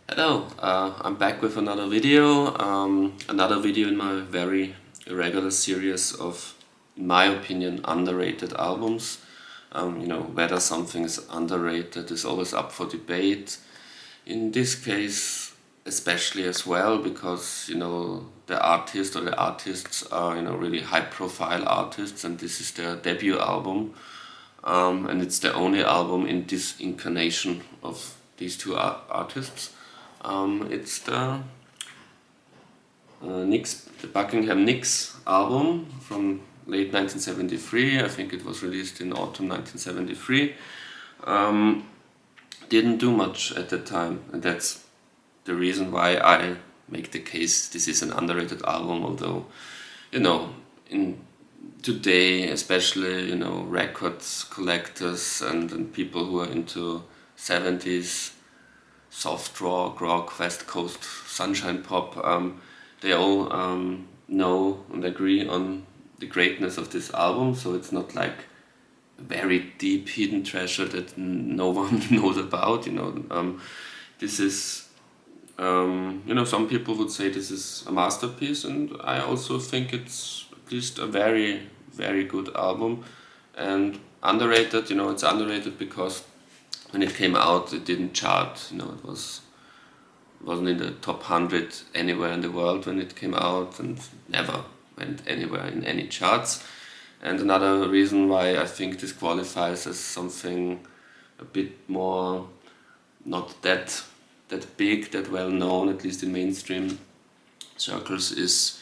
Hello, I'm back with another video in my very irregular series of, in my opinion, underrated albums. Whether something is underrated is always up for debate. In this case, especially as well, because, the artist or the artists are, really high-profile artists, and this is their debut album. And it's the only album in this incarnation of these two artists. It's the Buckingham Nicks album from late 1973. I think it was released in autumn 1973. Didn't do much at that time, and that's the reason why I make the case this is an underrated album. Although, in today, especially records collectors and people who are into 70s soft rock, West Coast sunshine pop, they all know and agree on the greatness of this album. So it's not like a very deep hidden treasure that no one knows about. This is some people would say this is a masterpiece, and I also think it's at least a very very good album. And underrated, it's underrated because when it came out, it didn't chart. Wasn't in the top 100 anywhere in the world when it came out, and never went anywhere in any charts. And another reason why I think this qualifies as something a bit more not that big, that well known, at least in mainstream circles, is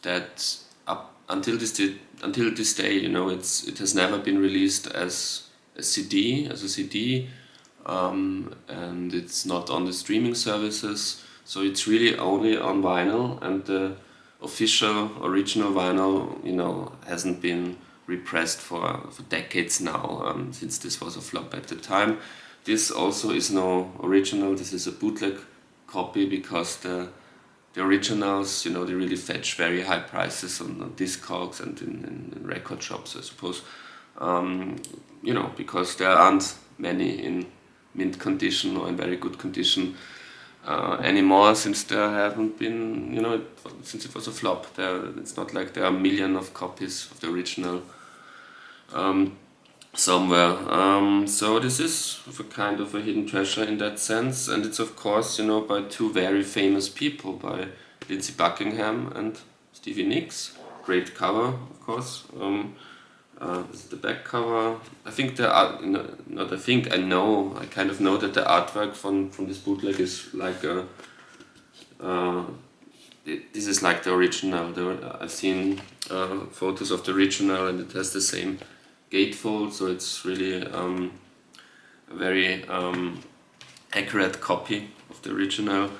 that up until this day, it has never been released as a CD, and it's not on the streaming services, so it's really only on vinyl, and the official original vinyl, hasn't been repressed for decades now, since this was a flop at the time. This also is no original, this is a bootleg copy, because the originals, they really fetch very high prices on Discogs and in record shops, I suppose. Because there aren't many in mint condition or in very good condition anymore, since there haven't been, since it was a flop. It's not like there are a million of copies of the original somewhere. So this is a kind of a hidden treasure in that sense, and it's of course, by two very famous people, by Lindsey Buckingham and Stevie Nicks. Great cover, of course. This is the back cover. I think the art, not I think, I know, I kind of know that the artwork from this bootleg is like this is like the original. I've seen photos of the original, and it has the same gatefold, so it's really a very accurate copy of the original.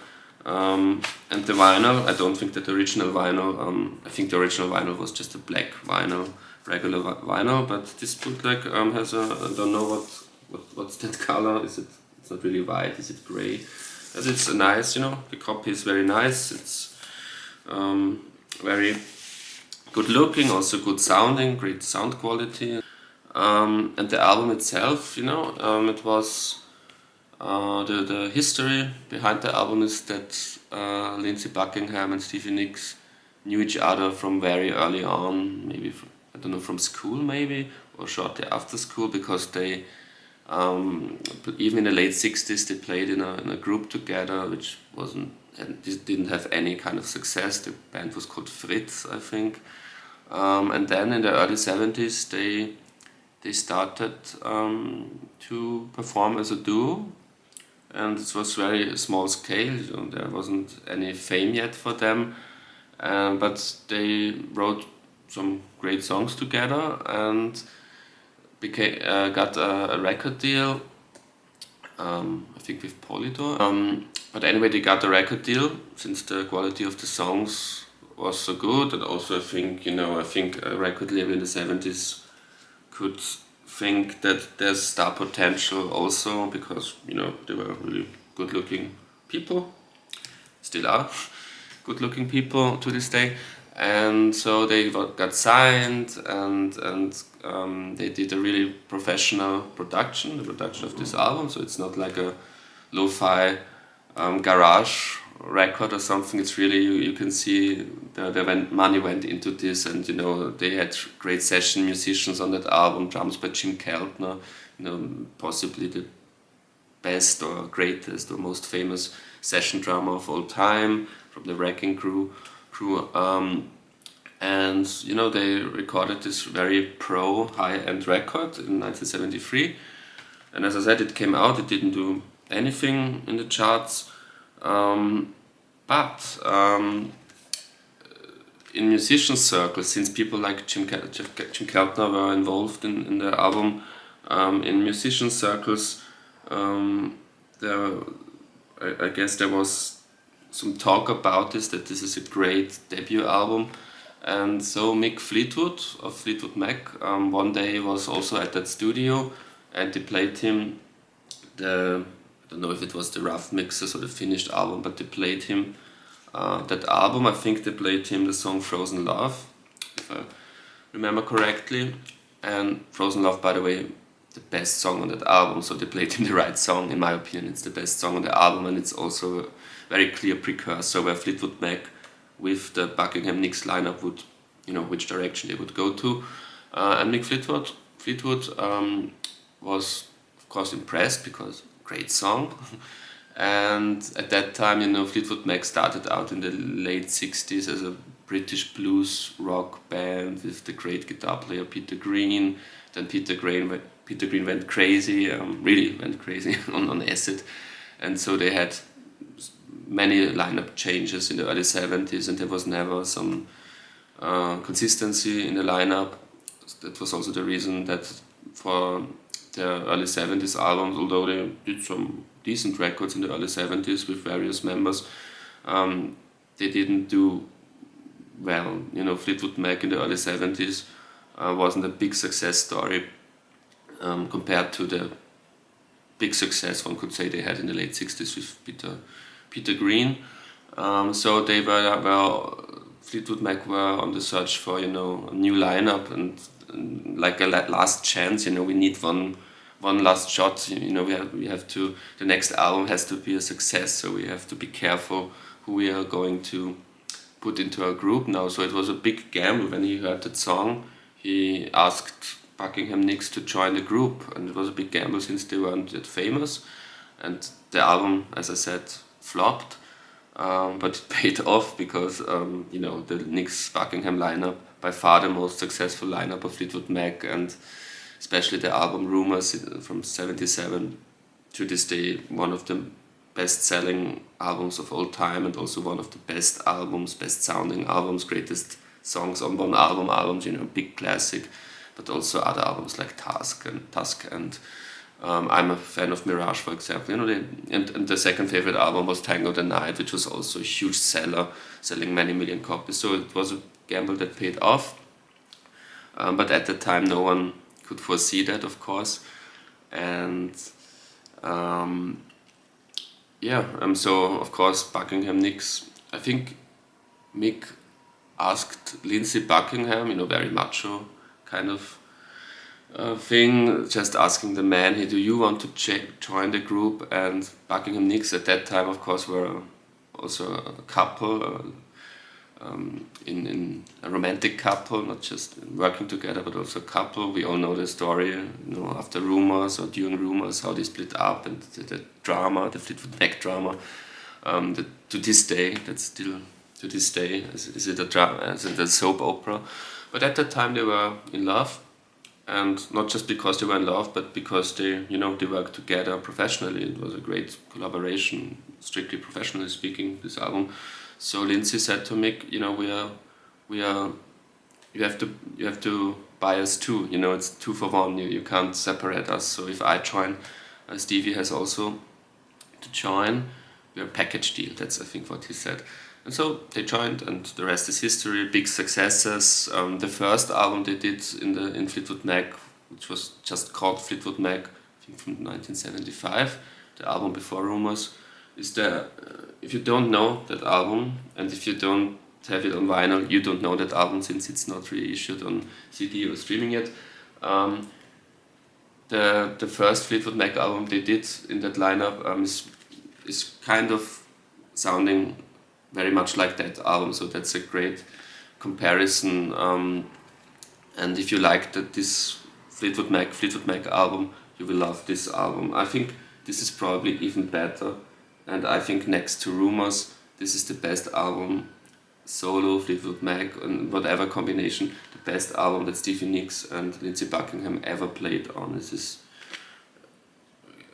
And the vinyl, I don't think that the original vinyl, I think the original vinyl was just a black vinyl, regular vinyl, but this bootleg has a, I don't know what's that color, it's not really white, is it gray? But it's a nice, the copy is very nice, it's very good looking, also good sounding, great sound quality. And the album itself, it was the history behind the album is that Lindsey Buckingham and Stevie Nicks knew each other from very early on, maybe from school maybe, or shortly after school, because they even in the late 60s they played in a group together, which didn't have any kind of success. The band was called Fritz, I think. And then in the early 70s they started to perform as a duo, and it was very small scale. There wasn't any fame yet for them, but they wrote some great songs together and got a record deal, I think with Polydor. But anyway, they got a record deal since the quality of the songs was so good, and also I think a record label in the 70s could think that there's star potential also, because they were really good looking people, still are good looking people to this day. And so they got signed, and they did a really professional production, the production of this album. So it's not like a lo-fi garage record or something. It's really you can see money went into this, and they had great session musicians on that album. Drums by Jim Keltner, possibly the best or greatest or most famous session drummer of all time from the Wrecking Crew. And they recorded this very pro high-end record in 1973. And as I said, it came out. It didn't do anything in the charts, but in musician circles, since people like Jim Keltner were involved in the album, in musician circles, I guess there was some talk about this, that this is a great debut album. And so Mick Fleetwood of Fleetwood Mac one day was also at that studio, and they played him I don't know if it was the rough mixes or the finished album, but they played him that album. I think they played him the song Frozen Love, if I remember correctly. And Frozen Love, by the way, the best song on that album, so they played him the right song. In my opinion, it's the best song on the album, and it's also a very clear precursor where Fleetwood Mac with the Buckingham Nicks lineup would, which direction they would go to. And Mick Fleetwood was, of course, impressed because great song. And at that time, Fleetwood Mac started out in the late 60s as a British blues rock band with the great guitar player Peter Green. Then Peter Green went crazy, really went crazy on acid. And so they had many lineup changes in the early 70s, and there was never some consistency in the lineup. That was also the reason that for the early 70s albums, although they did some decent records in the early 70s with various members, they didn't do well. Fleetwood Mac in the early 70s wasn't a big success story compared to the big success one could say they had in the late 60s with Peter Green. So they Fleetwood Mac were on the search for a new lineup, and like a last chance. We need one last shot. We have to. The next album has to be a success, so we have to be careful who we are going to put into our group now. So it was a big gamble when he heard that song. He asked Buckingham Nicks to join the group, and it was a big gamble since they weren't that famous. And the album, as I said, flopped, but it paid off because the Nicks Buckingham lineup, by far the most successful lineup of Fleetwood Mac, and especially the album Rumours from '77 to this day, one of the best-selling albums of all time, and also one of the best sounding albums, greatest songs on one albums, big classic, but also other albums like Tusk and I'm a fan of Mirage, for example. And the second favorite album was Tango the Night, which was also a huge seller, selling many million copies. So it was a gamble that paid off. But at the time, no one could foresee that, of course. And so of course Buckingham Nicks. I think Mick asked Lindsey Buckingham, very macho kind of thing, just asking the man, hey, do you want to join the group? And Buckingham Nicks at that time, of course, were also a couple, in a romantic couple, not just working together, but also a couple. We all know the story, after Rumours or during Rumours, how they split up, and the drama, the Fleetwood Mac drama. To this day, that's still to this day, is it a drama, is it a soap opera? But at that time they were in love. And not just because they were in love, but because they worked together professionally. It was a great collaboration, strictly professionally speaking, this album. So Lindsey said to Mick, you have to buy us two. It's 2 for 1. You can't separate us. So if I join, Stevie has also to join. We're a package deal. That's I think what he said. And so they joined, and the rest is history. Big successes. The first album they did in Fleetwood Mac, which was just called Fleetwood Mac, I think from 1975, the album before Rumours, is there. If you don't know that album, and if you don't have it on vinyl, you don't know that album since it's not reissued on CD or streaming yet. The first Fleetwood Mac album they did in that lineup is kind of sounding very much like that album, so that's a great comparison. And if you like this Fleetwood Mac album, you will love this album. I think this is probably even better, and I think next to Rumors, this is the best album, solo Fleetwood Mac and whatever combination, the best album that Stevie Nicks and Lindsey Buckingham ever played on. This is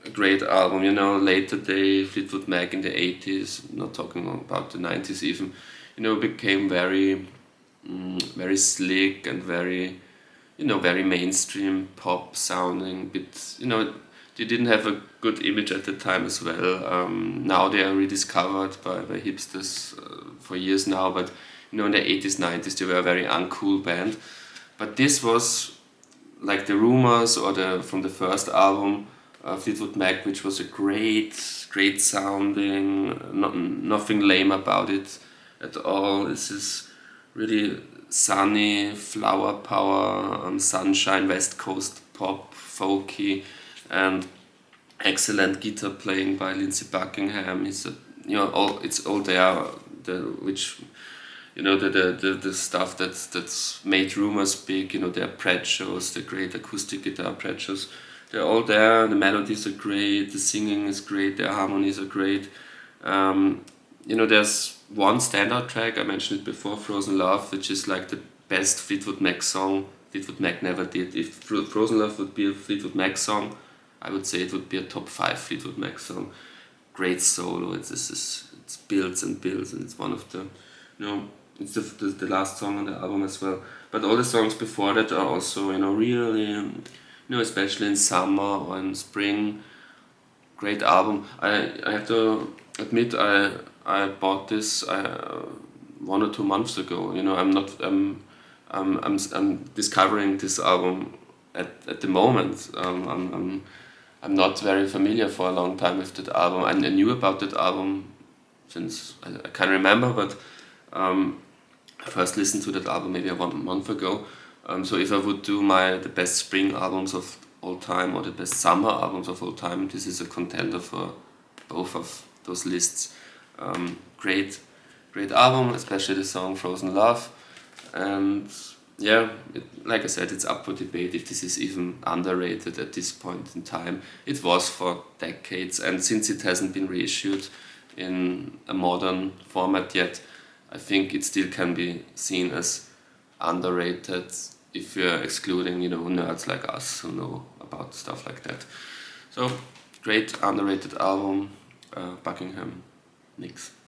a great album, you know. Later day Fleetwood Mac in the 80s, not talking about the 90s even, you know, became very very slick and very, you know, very mainstream pop sounding, but you know, they didn't have a good image at the time as well. Now they are rediscovered by hipsters for years now, but you know, in the 80s, 90s they were a very uncool band. But this was like the Rumors or from the first album, Fleetwood Mac, which was a great sounding, nothing lame about it at all. This is really sunny, flower power, sunshine, West Coast pop, folky, and excellent guitar playing by Lindsey Buckingham. It's it's all there, which, you know, the stuff that's made Rumors big. You know, their prezzos, the great acoustic guitar prezzos. They're all there. The melodies are great. The singing is great. The harmonies are great. You know, there's one standout track, I mentioned it before, Frozen Love, which is like the best Fleetwood Mac song Fleetwood Mac never did. If Frozen Love would be a Fleetwood Mac song, I would say it would be a top 5 Fleetwood Mac song. Great solo, it's builds and builds, and it's one of the, you know, it's the last song on the album as well. But all the songs before that are also, you know, really, you know, especially in summer or in spring, great album. I have to admit, I bought this 1 or 2 months ago. You know, I'm discovering this album at the moment. I'm not very familiar for a long time with that album. I knew about that album since I can't remember, but I first listened to that album maybe 1 month ago. So if I would do the best spring albums of all time or the best summer albums of all time, this is a contender for both of those lists. Great album, especially the song Frozen Love. And yeah, like I said, it's up for debate if this is even underrated at this point in time. It was for decades, and since it hasn't been reissued in a modern format yet, I think it still can be seen as underrated if you're excluding, you know, nerds like us who know about stuff like that. So, great underrated album, Buckingham Nicks.